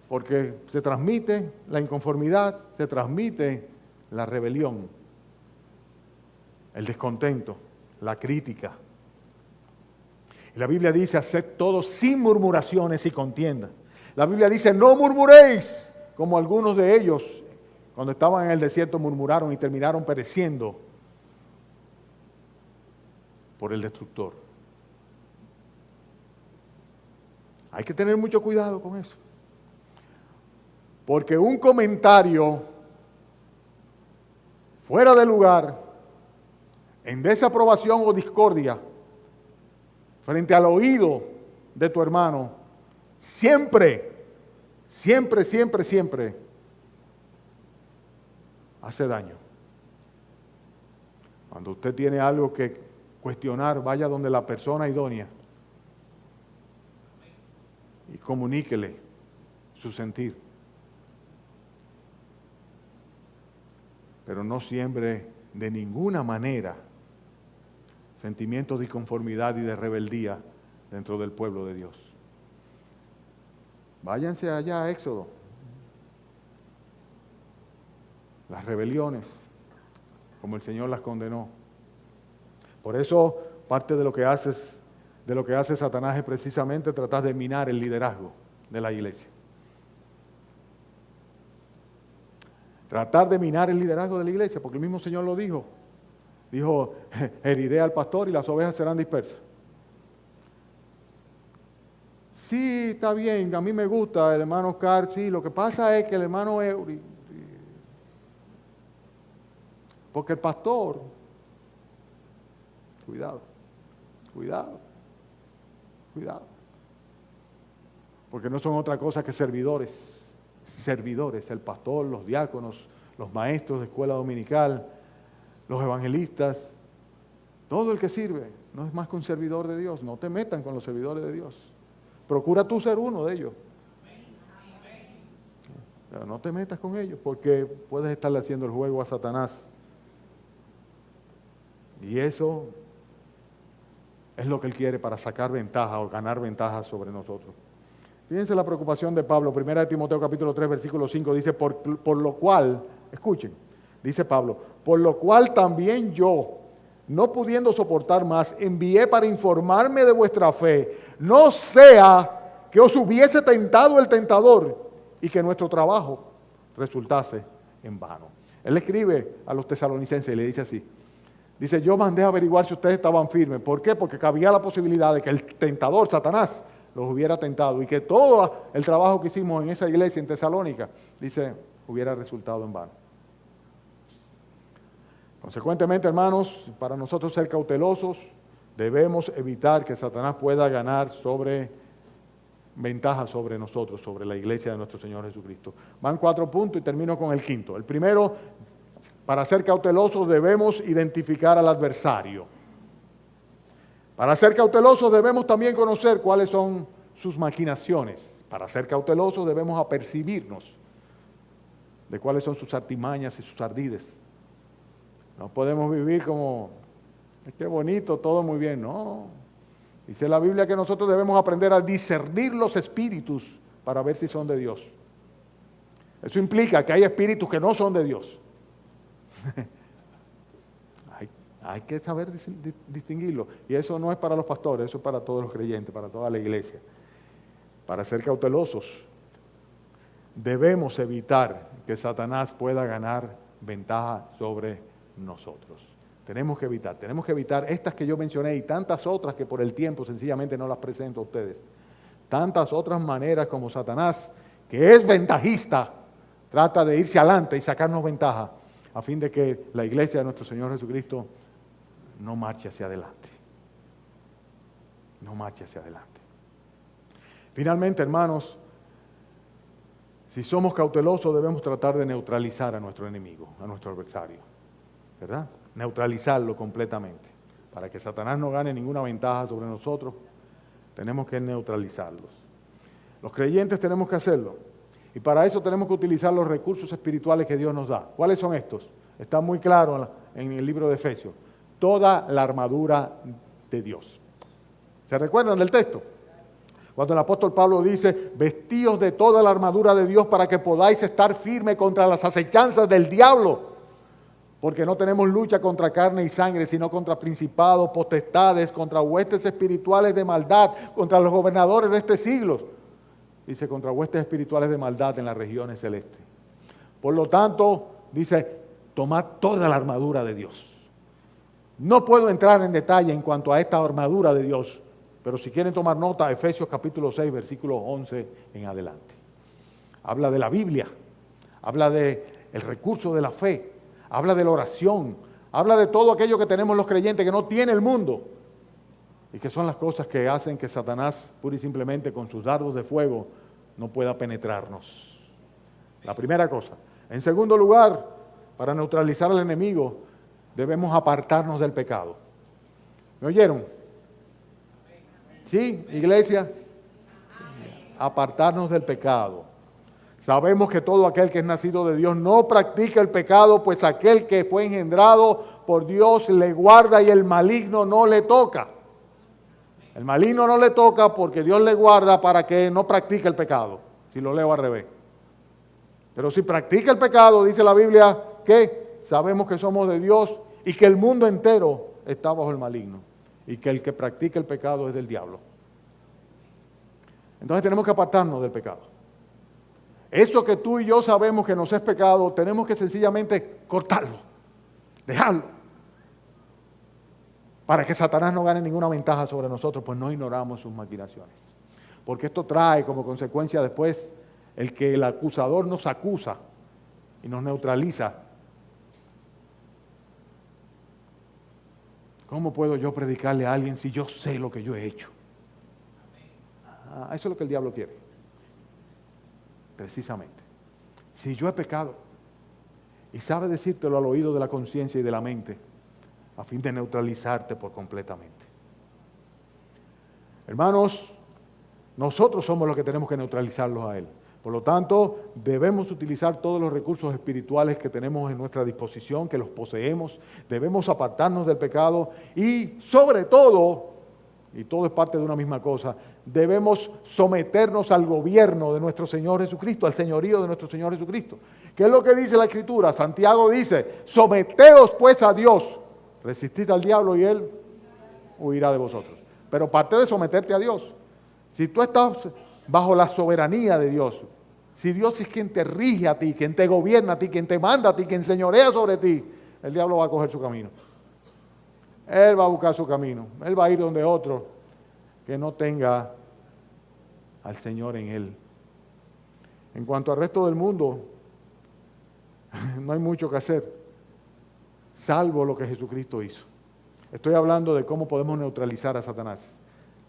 Porque se transmite la inconformidad, se transmite la rebelión, el descontento, la crítica. Y la Biblia dice, haced todo sin murmuraciones y contiendas. La Biblia dice, no murmuréis, como algunos de ellos, cuando estaban en el desierto, murmuraron y terminaron pereciendo por el destructor. Hay que tener mucho cuidado con eso. Porque un comentario fuera de lugar, en desaprobación o discordia, frente al oído de tu hermano, siempre hace daño. Cuando usted tiene algo que cuestionar, vaya donde la persona idónea y comuníquele su sentir. Pero no siembre de ninguna manera sentimientos de inconformidad y de rebeldía dentro del pueblo de Dios. Váyanse allá a Éxodo. Las rebeliones, como el Señor las condenó. Por eso, parte de lo que hace Satanás es precisamente tratar de minar el liderazgo de la iglesia. Tratar de minar el liderazgo de la iglesia, porque el mismo Señor lo dijo. Dijo, heriré al pastor y las ovejas serán dispersas. Sí, está bien, a mí me gusta el hermano Oscar, sí, lo que pasa es que el hermano Eury, porque el pastor, cuidado, porque no son otra cosa que servidores, el pastor, los diáconos, los maestros de escuela dominical, los evangelistas, todo el que sirve, no es más que un servidor de Dios. No te metan con los servidores de Dios. Procura tú ser uno de ellos. Pero no te metas con ellos porque puedes estarle haciendo el juego a Satanás. Y eso es lo que él quiere para sacar ventaja o ganar ventaja sobre nosotros. Fíjense la preocupación de Pablo. 1 Timoteo capítulo 3, versículo 5 dice, por lo cual, escuchen, dice Pablo, por lo cual también yo, no pudiendo soportar más, envié para informarme de vuestra fe, no sea que os hubiese tentado el tentador y que nuestro trabajo resultase en vano. Él escribe a los tesalonicenses y le dice así, dice, yo mandé a averiguar si ustedes estaban firmes. ¿Por qué? Porque cabía la posibilidad de que el tentador, Satanás, los hubiera tentado y que todo el trabajo que hicimos en esa iglesia en Tesalónica, dice, hubiera resultado en vano. Consecuentemente, hermanos, para nosotros ser cautelosos, debemos evitar que Satanás pueda ganar ventaja sobre nosotros, sobre la iglesia de nuestro Señor Jesucristo. Van 4 puntos y termino con el quinto. El primero, para ser cautelosos debemos identificar al adversario. Para ser cautelosos debemos también conocer cuáles son sus maquinaciones. Para ser cautelosos debemos apercibirnos de cuáles son sus artimañas y sus ardides. No podemos vivir como, qué bonito, todo muy bien. No, dice la Biblia que nosotros debemos aprender a discernir los espíritus para ver si son de Dios. Eso implica que hay espíritus que no son de Dios. Hay que saber distinguirlo. Y eso no es para los pastores, eso es para todos los creyentes, para toda la iglesia. Para ser cautelosos, debemos evitar que Satanás pueda ganar ventaja sobre nosotros. Tenemos que evitar estas que yo mencioné y tantas otras que por el tiempo sencillamente no las presento a ustedes. Tantas otras maneras como Satanás, que es ventajista, trata de irse adelante y sacarnos ventaja a fin de que la iglesia de nuestro Señor Jesucristo no marche hacia adelante. No marche hacia adelante. Finalmente, hermanos, si somos cautelosos debemos tratar de neutralizar a nuestro enemigo, a nuestro adversario, ¿verdad? Neutralizarlo completamente. Para que Satanás no gane ninguna ventaja sobre nosotros, tenemos que neutralizarlos. Los creyentes tenemos que hacerlo. Y para eso tenemos que utilizar los recursos espirituales que Dios nos da. ¿Cuáles son estos? Está muy claro en el libro de Efesios. Toda la armadura de Dios. ¿Se recuerdan del texto? Cuando el apóstol Pablo dice, vestíos de toda la armadura de Dios para que podáis estar firmes contra las acechanzas del diablo. Porque no tenemos lucha contra carne y sangre, sino contra principados, potestades, contra huestes espirituales de maldad, contra los gobernadores de este siglo. Dice, contra huestes espirituales de maldad en las regiones celestes. Por lo tanto, dice, tomad toda la armadura de Dios. No puedo entrar en detalle en cuanto a esta armadura de Dios, pero si quieren tomar nota, Efesios capítulo 6, versículo 11 en adelante. Habla de la Biblia, habla del recurso de la fe, habla de la oración, habla de todo aquello que tenemos los creyentes que no tiene el mundo y que son las cosas que hacen que Satanás, pura y simplemente con sus dardos de fuego, no pueda penetrarnos. La primera cosa. En segundo lugar, para neutralizar al enemigo, debemos apartarnos del pecado. ¿Me oyeron? ¿Sí, iglesia? Apartarnos del pecado. Sabemos que todo aquel que es nacido de Dios no practica el pecado, pues aquel que fue engendrado por Dios le guarda y el maligno no le toca. El maligno no le toca porque Dios le guarda para que no practique el pecado, si lo leo al revés. Pero si practica el pecado, dice la Biblia, que sabemos que somos de Dios y que el mundo entero está bajo el maligno y que el que practica el pecado es del diablo. Entonces tenemos que apartarnos del pecado. Eso que tú y yo sabemos que nos es pecado, tenemos que sencillamente cortarlo, dejarlo, para que Satanás no gane ninguna ventaja sobre nosotros, pues no ignoramos sus maquinaciones. Porque esto trae como consecuencia después el que el acusador nos acusa y nos neutraliza. ¿Cómo puedo yo predicarle a alguien si yo sé lo que yo he hecho? Eso es lo que el diablo quiere. Precisamente. Si yo he pecado y sabe decírtelo al oído de la conciencia y de la mente, a fin de neutralizarte por completamente. Hermanos, nosotros somos los que tenemos que neutralizarlos a él. Por lo tanto, debemos utilizar todos los recursos espirituales que tenemos en nuestra disposición, que los poseemos. Debemos apartarnos del pecado y, sobre todo, y todo es parte de una misma cosa, debemos someternos al gobierno de nuestro Señor Jesucristo, al señorío de nuestro Señor Jesucristo. ¿Qué es lo que dice la Escritura? Santiago dice, someteos pues a Dios, resistid al diablo y él huirá de vosotros. Pero parte de someterte a Dios. Si tú estás bajo la soberanía de Dios, si Dios es quien te rige a ti, quien te gobierna a ti, quien te manda a ti, quien señorea sobre ti, el diablo va a coger su camino. Él va a buscar su camino. Él va a ir donde otro que no tenga al Señor en él. En cuanto al resto del mundo, no hay mucho que hacer, salvo lo que Jesucristo hizo. Estoy hablando de cómo podemos neutralizar a Satanás.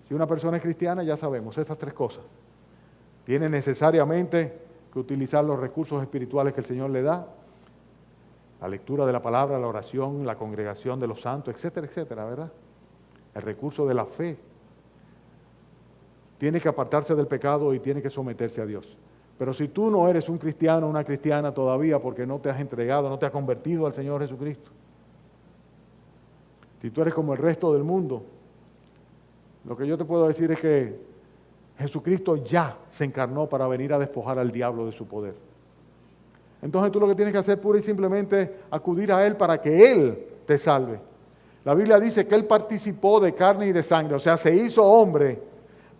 Si una persona es cristiana, ya sabemos esas tres cosas. Tiene necesariamente que utilizar los recursos espirituales que el Señor le da, la lectura de la palabra, la oración, la congregación de los santos, etcétera, etcétera, ¿verdad? El recurso de la fe. Tiene que apartarse del pecado y tiene que someterse a Dios. Pero si tú no eres un cristiano o una cristiana todavía porque no te has entregado, no te has convertido al Señor Jesucristo, si tú eres como el resto del mundo, lo que yo te puedo decir es que Jesucristo ya se encarnó para venir a despojar al diablo de su poder. Entonces tú lo que tienes que hacer pura y simplemente acudir a Él para que Él te salve. La Biblia dice que Él participó de carne y de sangre, o sea, se hizo hombre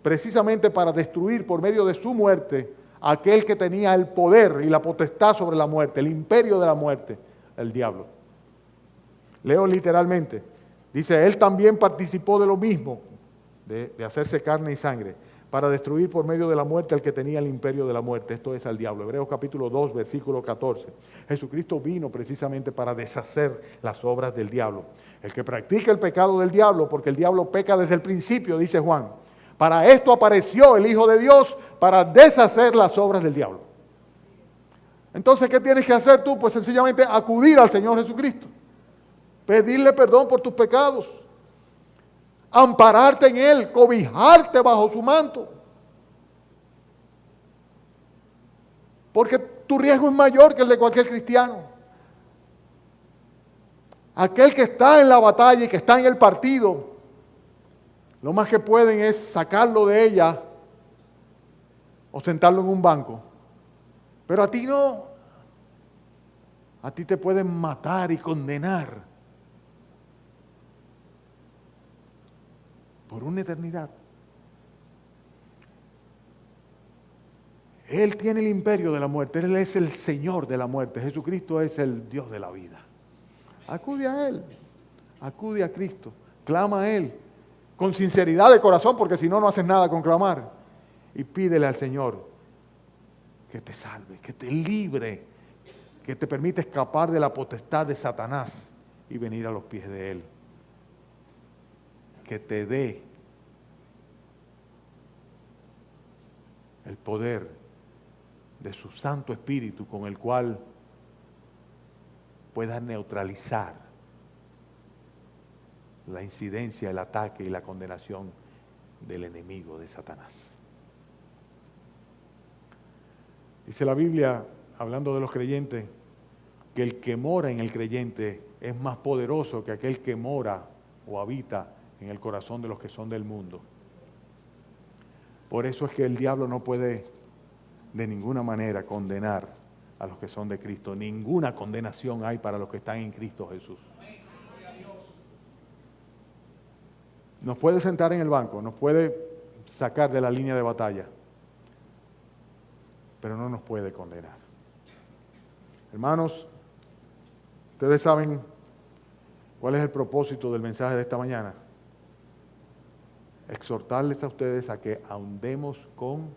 precisamente para destruir por medio de su muerte a aquel que tenía el poder y la potestad sobre la muerte, el imperio de la muerte, el diablo. Leo literalmente, dice, Él también participó de lo mismo, de hacerse carne y sangre, para destruir por medio de la muerte al que tenía el imperio de la muerte, esto es al diablo. Hebreos capítulo 2, versículo 14. Jesucristo vino precisamente para deshacer las obras del diablo. El que practica el pecado del diablo, porque el diablo peca desde el principio, dice Juan. Para esto apareció el Hijo de Dios, para deshacer las obras del diablo. Entonces, ¿qué tienes que hacer tú? Pues sencillamente acudir al Señor Jesucristo. Pedirle perdón por tus pecados. Ampararte en Él, cobijarte bajo su manto. Porque tu riesgo es mayor que el de cualquier cristiano. Aquel que está en la batalla y que está en el partido, lo más que pueden es sacarlo de ella o sentarlo en un banco. Pero a ti no. A ti te pueden matar y condenar por una eternidad. Él tiene el imperio de la muerte. Él es el Señor de la muerte. Jesucristo es el Dios de la vida. Acude a Él. Acude a Cristo. Clama a Él. Con sinceridad de corazón, porque si no, no haces nada con clamar. Y pídele al Señor que te salve, que te libre, que te permita escapar de la potestad de Satanás y venir a los pies de Él. Que te dé el poder de su Santo Espíritu con el cual puedas neutralizar la incidencia, el ataque y la condenación del enemigo de Satanás. Dice la Biblia, hablando de los creyentes, que el que mora en el creyente es más poderoso que aquel que mora o habita en el corazón de los que son del mundo. Por eso es que el diablo no puede de ninguna manera condenar a los que son de Cristo. Ninguna condenación hay para los que están en Cristo Jesús. Nos puede sentar en el banco, nos puede sacar de la línea de batalla, pero no nos puede condenar. Hermanos, ustedes saben cuál es el propósito del mensaje de esta mañana. Exhortarles a ustedes a que ahondemos con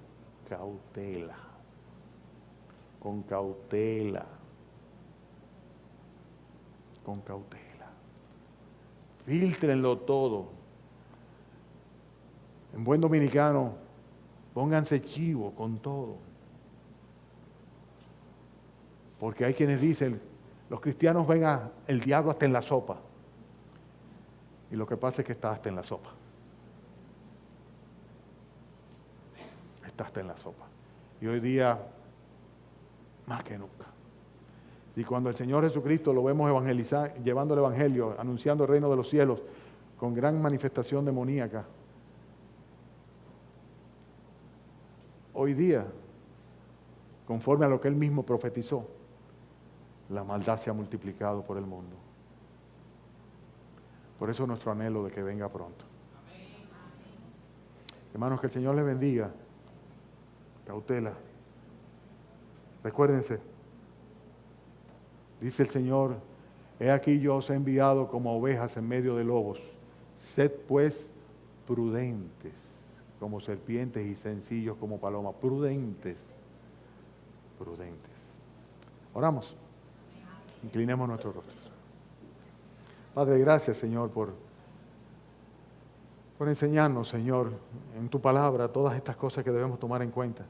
cautela. Con cautela. Con cautela. Fíltrenlo todo. En buen dominicano, pónganse chivo con todo. Porque hay quienes dicen, los cristianos ven el diablo hasta en la sopa. Y lo que pasa es que está hasta en la sopa. Está hasta en la sopa. Y hoy día, más que nunca. Y cuando el Señor Jesucristo lo vemos evangelizar, llevando el Evangelio, anunciando el reino de los cielos, con gran manifestación demoníaca, hoy día, conforme a lo que Él mismo profetizó, la maldad se ha multiplicado por el mundo. Por eso nuestro anhelo de que venga pronto. Hermanos, que el Señor les bendiga. Cautela. Recuérdense, dice el Señor, he aquí yo os he enviado como ovejas en medio de lobos. Sed pues prudentes como serpientes y sencillos como palomas. Prudentes. Prudentes. Oramos. Inclinemos nuestros rostros. Padre, gracias, Señor, por enseñarnos, Señor, en tu palabra todas estas cosas que debemos tomar en cuenta.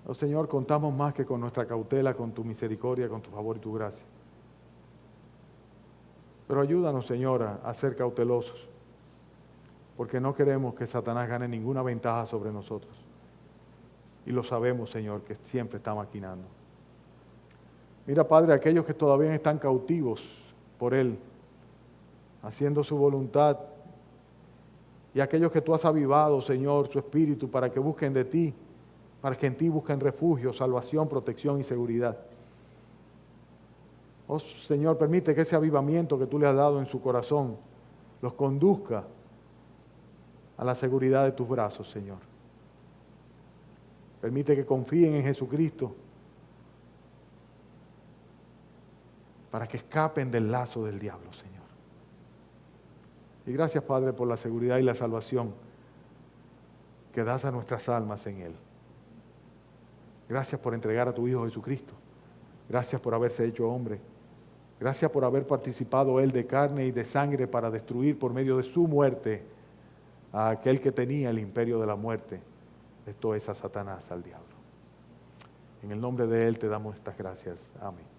Oh, Señor, contamos más que con nuestra cautela, con tu misericordia, con tu favor y tu gracia. Pero ayúdanos, Señor, a ser cautelosos, porque no queremos que Satanás gane ninguna ventaja sobre nosotros. Y lo sabemos, Señor, que siempre está maquinando. Mira, Padre, aquellos que todavía están cautivos por Él, haciendo su voluntad, y aquellos que tú has avivado, Señor, su espíritu para que busquen de ti, para que en ti busquen refugio, salvación, protección y seguridad. Oh, Señor, permite que ese avivamiento que tú le has dado en su corazón los conduzca a la seguridad de tus brazos, Señor. Permite que confíen en Jesucristo para que escapen del lazo del diablo, Señor. Y gracias, Padre, por la seguridad y la salvación que das a nuestras almas en Él. Gracias por entregar a tu Hijo Jesucristo. Gracias por haberse hecho hombre. Gracias por haber participado Él de carne y de sangre para destruir por medio de su muerte a aquel que tenía el imperio de la muerte. Esto es a Satanás, al diablo. En el nombre de Él te damos estas gracias. Amén.